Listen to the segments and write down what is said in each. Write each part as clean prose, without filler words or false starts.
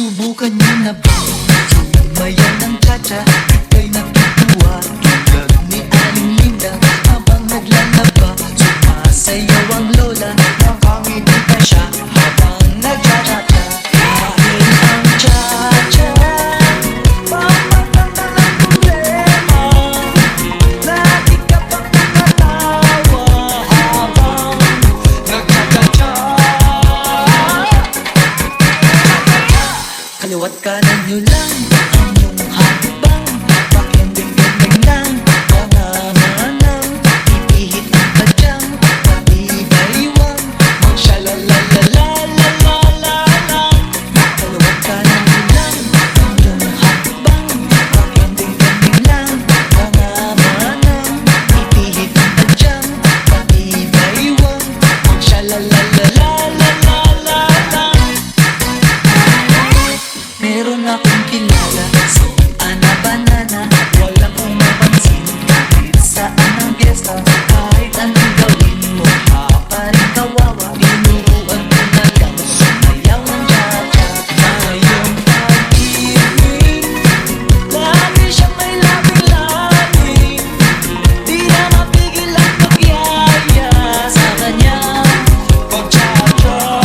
Subukan nyo na ba sumayaw ng cha-cha? Ika'y natutuwa tulad ni Aling Linda. Habang naglalaba, sumasayaw ang lola. Nakangiti pa siya habang nagcha-cha-cha. Dahil ang cha-cha pamatanda ng problema. Lagi ka pang nakatawa habang nagcha-cha-cha. Kaliwat kanan nyo lang ang iyong hakbang. Pakending-kending lang mga manang. Ipihit ang tadyang pati-baywang. Magsha-la-la-la-la-la-la-la. Kaliwat kanan nyo lang ang iyong hakbang. Pakending-kending lang mga manang. Ipihit ang tadyang pati-baywang. Magsha-la-la-la-la-la-la-la. Meron akong kilala si Ana Banana. Walang umapansin kahit saan ang piyesta. Kahit anong gawin mo, pa rin kawawa. Tinuruan ko na lang sumayaw ng cha-cha. Ngayong pag-ibig, lagi siyang may labing-labing. Di na mapigil ang magyaya sa kanyang pag-cha-cha.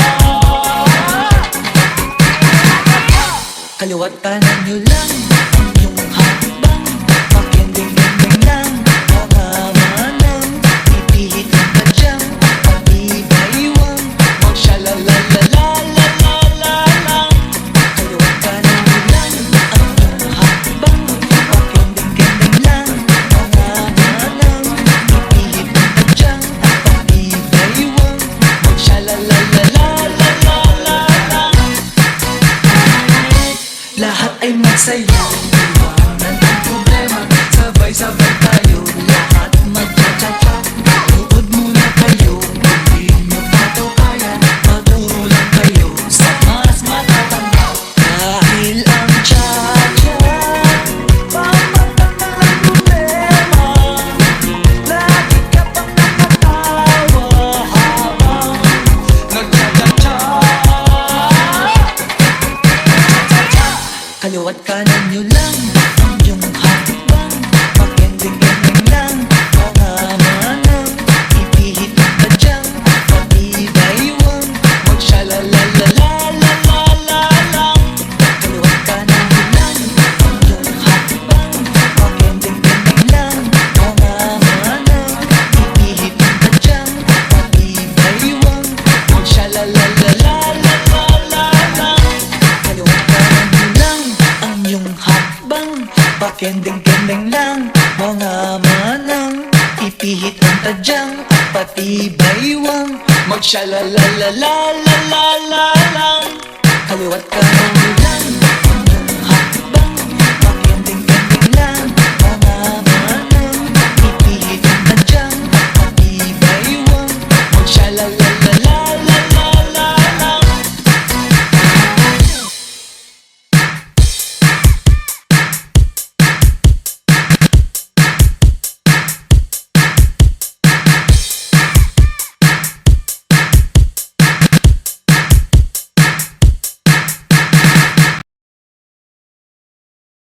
Kaliwat kanan nyo lang ang iyong hakbang. Pakending-kending lang mga manang. Ipihit ang tadyang pati-baywang. Magsha-la-la-la-la-la-la-la. Kaliwat kanan nyo lang ang iyong hakbang. Pakending-kending lang mga manang. Ipihit ang tadyang pati-baywang. Magsha-la-la-la-la-la-la-la. Lahat ay masaya, iwanan ang problema. Sabay-sabay tayo, lahat magcha-cha-cha. Tuod muna kayo, hindi nyo pa daw kaya. Magturo lang kayo sa mas matatanda. Dahil ang cha-cha pamatanda ng problema. Lagi ka pang nakatawa habang nagcha-cha-cha. Kaliwat kanan nyo lang ang iyong hakbang. Pakending-kending lang mga manang. Ipihit ang tadyang pati-baywang. Magsha-la-la-la-la-la-la-la. Kaliwat kanan nyo lang ang iyong hakbang. Pakending-kending lang mga manang. Ipihit ang tadyang pati-baywang. Magsha-la-la-la-la-la-la-la. Kaliwat kanan nyo lang ang iyong hakbang. Pakending-kending lang mga manang. Ipihit ang tadyang pati-baywang. Magsha-la-la-la-la-la-la-la. Kaliwat kanan nyo